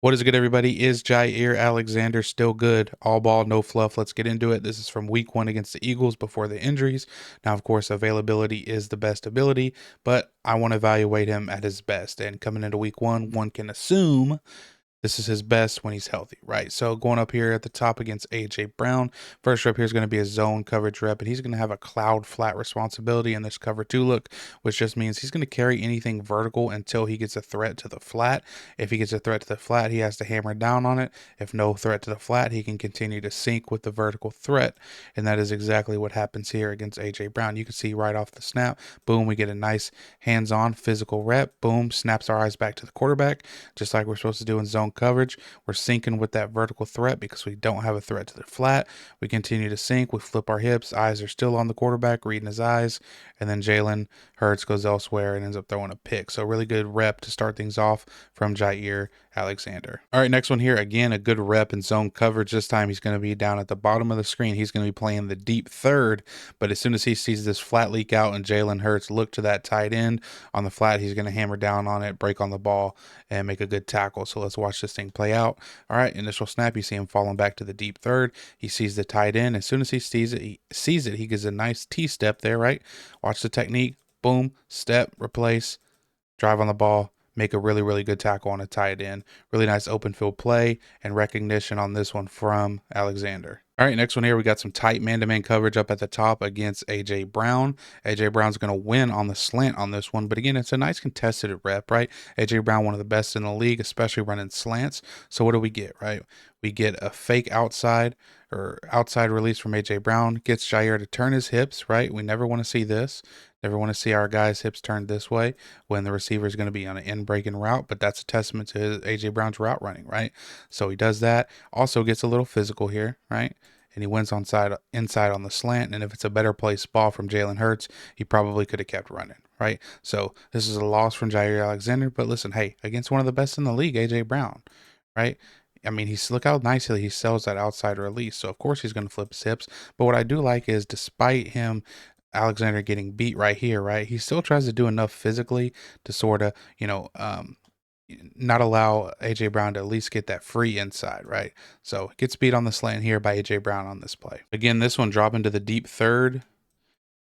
What is good, everybody? Is Jaire Alexander still good? All ball, no fluff. Let's get into it. This is from week 1 against the Eagles before the injuries. Now, of course, availability is the best ability, but I want to evaluate him at his best. And coming into week 1, one can assume this is his best when he's healthy, right? So going up here at the top against A.J. Brown, first rep here is going to be a zone coverage rep, and he's going to have a cloud flat responsibility in this cover 2 look, which just means he's going to carry anything vertical until he gets a threat to the flat. If he gets a threat to the flat, he has to hammer down on it. If no threat to the flat, he can continue to sink with the vertical threat, and that is exactly what happens here against A.J. Brown. You can see right off the snap, boom, we get a nice hands-on physical rep, boom, snaps our eyes back to the quarterback, just like we're supposed to do in zone coverage. We're sinking with that vertical threat because we don't have a threat to the flat. We continue to sink. We flip our hips. Eyes are still on the quarterback, reading his eyes. And then Jalen Hurts goes elsewhere and ends up throwing a pick. So really good rep to start things off from Jaire Alexander. All right, next one here. Again, a good rep in zone coverage. This time he's going to be down at the bottom of the screen. He's going to be playing the deep third. But as soon as he sees this flat leak out and Jalen Hurts look to that tight end on the flat, he's going to hammer down on it, break on the ball, and make a good tackle. So let's watch this thing play out. All right, initial snap, you see him falling back to the deep third. He sees the tight end. As soon as he sees it, he gives a nice T-step there, right? Watch the technique. Boom, step, replace, drive on the ball, make a really, really good tackle on a tight end. Really nice open field play and recognition on this one from Alexander. All right, next one here, we got some tight man-to-man coverage up at the top against A.J. Brown. A.J. Brown's going to win on the slant on this one, but again, it's a nice contested rep, right? A.J. Brown, one of the best in the league, especially running slants. So what do we get, right? We get a fake outside release from A.J. Brown, gets Jaire to turn his hips, right? We never want to see this. Never want to see our guys' hips turned this way when the receiver is going to be on an in-breaking route, but that's a testament to A.J. Brown's route running, right? So he does that. Also gets a little physical here, right? And he wins inside on the slant. And if it's a better placed ball from Jalen Hurts, he probably could have kept running, right? So this is a loss from Jaire Alexander. But listen, hey, against one of the best in the league, A.J. Brown, right? I mean, look how nicely he sells that outside release. So of course he's going to flip his hips. But what I do like is, despite him, Alexander getting beat right here, right? He still tries to do enough physically to sort of, not allow A.J. Brown to at least get that free inside, right? So gets beat on the slant here by A.J. Brown on this play. Again, this one dropping to the deep third.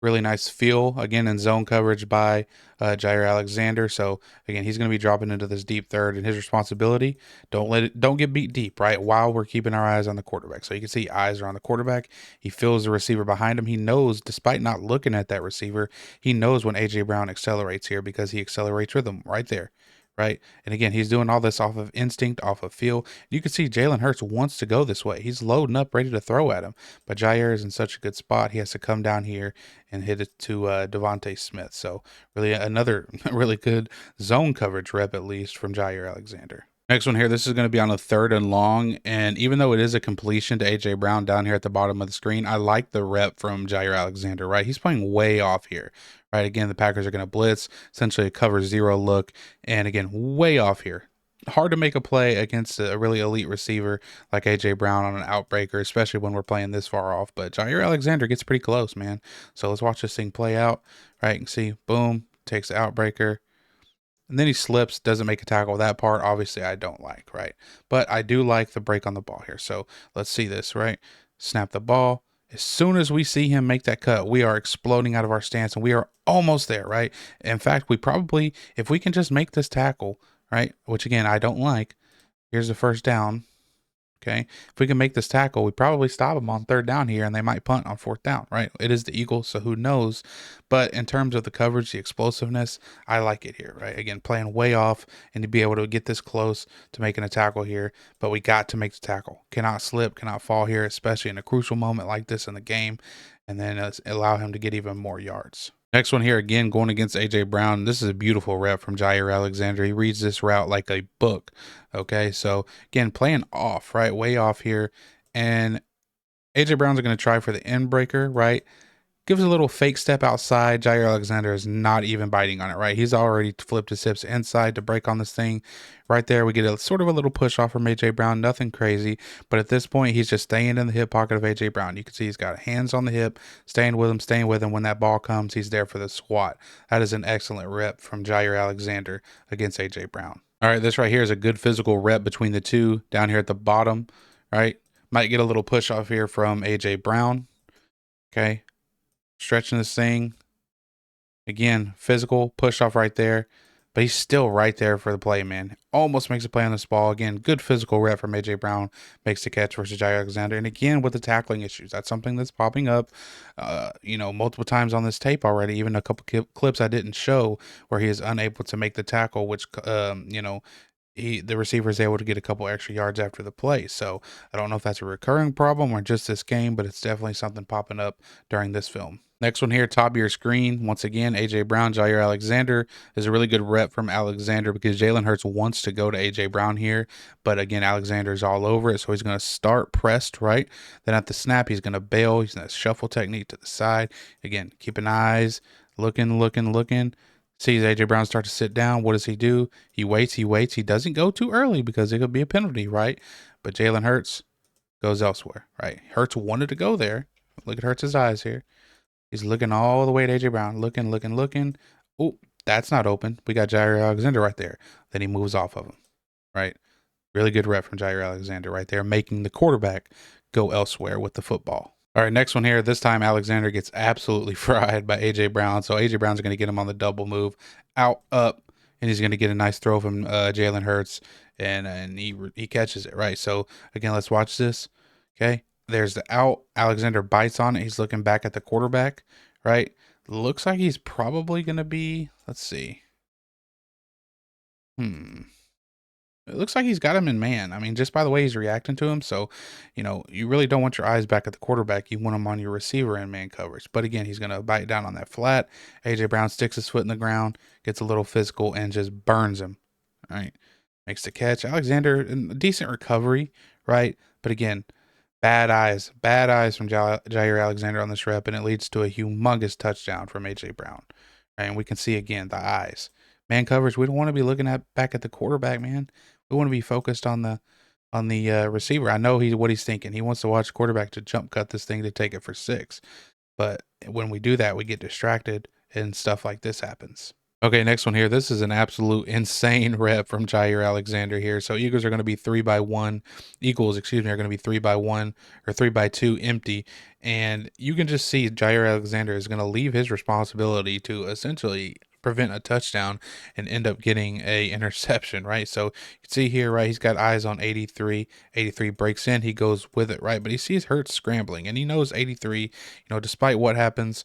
Really nice feel, again, in zone coverage by Jaire Alexander. So again, he's going to be dropping into this deep third, and his responsibility, don't get beat deep, right? While we're keeping our eyes on the quarterback. So you can see eyes are on the quarterback. He feels the receiver behind him. He knows, despite not looking at that receiver, he knows when A.J. Brown accelerates here, because he accelerates rhythm right there. Right. And again, he's doing all this off of instinct, off of feel. You can see Jalen Hurts wants to go this way. He's loading up, ready to throw at him. But Jaire is in such a good spot. He has to come down here and hit it to Devontae Smith. So really another really good zone coverage rep, at least, from Jaire Alexander. Next one here, this is going to be on a 3rd and long, and even though it is a completion to A.J. Brown down here at the bottom of the screen, I like the rep from Jaire Alexander, right? He's playing way off here, right? Again, the Packers are going to blitz, essentially a cover 0 look, and again, way off here. Hard to make a play against a really elite receiver like A.J. Brown on an outbreaker, especially when we're playing this far off, but Jaire Alexander gets pretty close, man. So let's watch this thing play out, right? You can see, boom, takes the outbreaker. And then he slips, doesn't make a tackle. That part, obviously, I don't like, right? But I do like the break on the ball here. So let's see this, right? Snap the ball. As soon as we see him make that cut, we are exploding out of our stance, and we are almost there, right? In fact, we probably, if we can just make this tackle, right, which again, I don't like, here's the first down. Okay, if we can make this tackle, we probably stop them on 3rd down here, and they might punt on 4th down, right? It is the Eagles, so who knows? But in terms of the coverage, the explosiveness, I like it here, right? Again, playing way off, and to be able to get this close to making a tackle here, but we got to make the tackle. Cannot slip, cannot fall here, especially in a crucial moment like this in the game, and then allow him to get even more yards. Next one here, again, going against A.J. Brown. This is a beautiful rep from Jaire Alexander. He reads this route like a book. Okay, so again, playing off, right? Way off here. And A.J. Brown's going to try for the end breaker, right? Gives a little fake step outside. Jaire Alexander is not even biting on it, right? He's already flipped his hips inside to break on this thing. Right there, we get a sort of a little push off from A.J. Brown. Nothing crazy. But at this point, he's just staying in the hip pocket of A.J. Brown. You can see he's got hands on the hip, staying with him. When that ball comes, he's there for the swat. That is an excellent rep from Jaire Alexander against A.J. Brown. All right, this right here is a good physical rep between the two down here at the bottom, right? Might get a little push off here from AJ Brown. Okay. Stretching this thing. Again, physical push off right there, but he's still right there for the play, man. Almost makes a play on this ball. Again, good physical rep from AJ Brown, makes the catch versus Jaire Alexander. And again, with the tackling issues, that's something that's popping up, multiple times on this tape already. Even a couple clips I didn't show where he is unable to make the tackle, which, the receiver is able to get a couple extra yards after the play. So I don't know if that's a recurring problem or just this game, but it's definitely something popping up during this film. Next one here, top of your screen. Once again, AJ Brown, Jaire Alexander is a really good rep from Alexander because Jalen Hurts wants to go to AJ Brown here. But again, Alexander's all over it. So he's going to start pressed, right? Then at the snap, he's going to bail. He's going to shuffle technique to the side. Again, keeping eyes, looking. Sees AJ Brown start to sit down. What does he do? He waits. He doesn't go too early because it could be a penalty, right? But Jalen Hurts goes elsewhere, right? Hurts wanted to go there. Look at Hurts' eyes here. He's looking all the way at AJ Brown. Looking. Oh, that's not open. We got Jaire Alexander right there. Then he moves off of him, right? Really good rep from Jaire Alexander right there, making the quarterback go elsewhere with the football. All right, next one here. This time Alexander gets absolutely fried by AJ Brown. So AJ Brown's going to get him on the double move, out, up, and he's going to get a nice throw from Jalen Hurts, and he catches it, right? So again, let's watch this. Okay, there's the out. Alexander bites on it. He's looking back at the quarterback, right? Looks like he's probably going to be. Let's see. It looks like he's got him in man. I mean, just by the way he's reacting to him. So, you really don't want your eyes back at the quarterback. You want him on your receiver in man coverage. But again, he's going to bite down on that flat. AJ Brown sticks his foot in the ground, gets a little physical, and just burns him. All right. Makes the catch. Alexander, decent recovery, right? But again, bad eyes from Jaire Alexander on this rep, and it leads to a humongous touchdown from AJ Brown. And we can see again the eyes. Man coverage, we don't want to be looking at back at the quarterback, man. We want to be focused on the receiver. I know what he's thinking. He wants to watch quarterback to jump cut this thing to take it for 6. But when we do that, we get distracted and stuff like this happens. Okay, next one here. This is an absolute insane rep from Jaire Alexander here. So Eagles are going to be 3-by-1. Eagles, excuse me, are going to be 3-by-1 or 3-by-2 empty. And you can just see Jaire Alexander is going to leave his responsibility to essentially prevent a touchdown and end up getting a interception, right? So you can see here, right, he's got eyes on 83. 83 breaks in, he goes with it, right? But he sees Hurts scrambling, and he knows 83, despite what happens,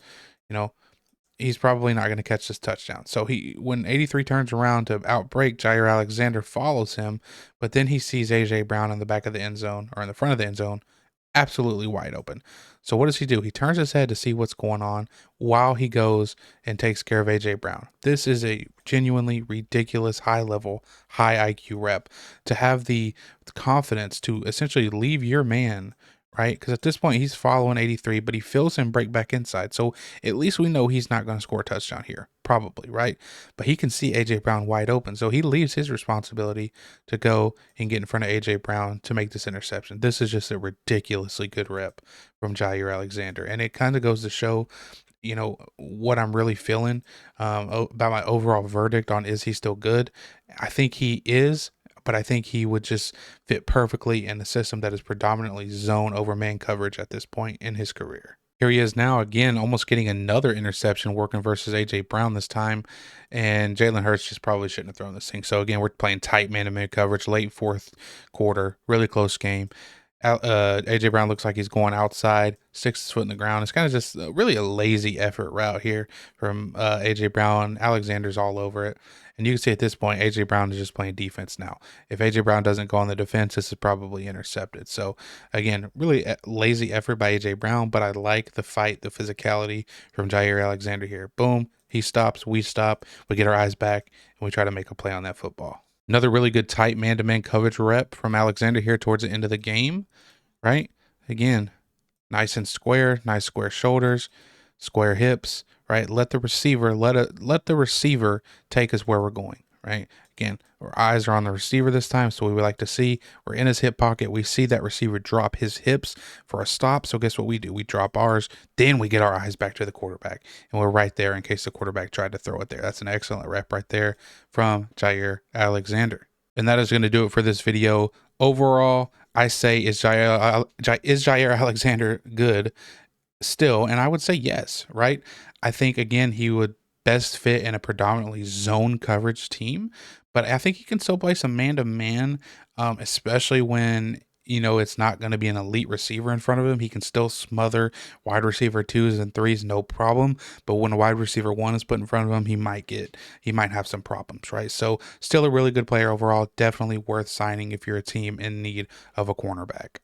he's probably not going to catch this touchdown. So when 83 turns around to outbreak, Jaire Alexander follows him, but then he sees AJ Brown in the back of the end zone or in the front of the end zone, absolutely wide open. So what does he do? He turns his head to see what's going on while he goes and takes care of AJ Brown. This is a genuinely ridiculous high level, high IQ rep to have the confidence to essentially leave your man, right? Because at this point he's following 83, but he feels him break back inside. So at least we know he's not going to score a touchdown here, probably, right? But he can see AJ Brown wide open. So he leaves his responsibility to go and get in front of AJ Brown to make this interception. This is just a ridiculously good rep from Jaire Alexander. And it kind of goes to show, what I'm really feeling about my overall verdict on is he still good? I think he is, but I think he would just fit perfectly in the system that is predominantly zone over man coverage at this point in his career. Here he is now again, almost getting another interception working versus AJ Brown this time. And Jalen Hurts just probably shouldn't have thrown this thing. So again, we're playing tight man-to-man coverage, late fourth quarter, really close game. AJ Brown looks like he's going outside, sticks his foot in the ground. It's kind of just really a lazy effort route here from AJ Brown. Alexander's all over it. And you can see at this point, AJ Brown is just playing defense now. If AJ Brown doesn't go on the defense, this is probably intercepted. So again, really lazy effort by AJ Brown, but I like the fight, the physicality from Jaire Alexander here. Boom, he stops, we stop, we get our eyes back, and we try to make a play on that football. Another really good tight man-to-man coverage rep from Alexander here towards the end of the game, right? Again, nice and square, nice square shoulders, square hips, right? Let the receiver take us where we're going, right? Again, our eyes are on the receiver this time, so we would like to see we're in his hip pocket. We see that receiver drop his hips for a stop. So guess what we do? We drop ours, then we get our eyes back to the quarterback, and we're right there in case the quarterback tried to throw it there. That's an excellent rep right there from Jaire Alexander. And that is going to do it for this video. Overall, I say, is Jaire Alexander good still? And I would say yes, right? I think, again, he would best fit in a predominantly zone coverage team, but I think he can still play some man to man, especially when, it's not going to be an elite receiver in front of him. He can still smother wide receiver twos and threes, no problem. But when a wide receiver one is put in front of him, he might have some problems, right? So still a really good player overall. Definitely worth signing if you're a team in need of a cornerback.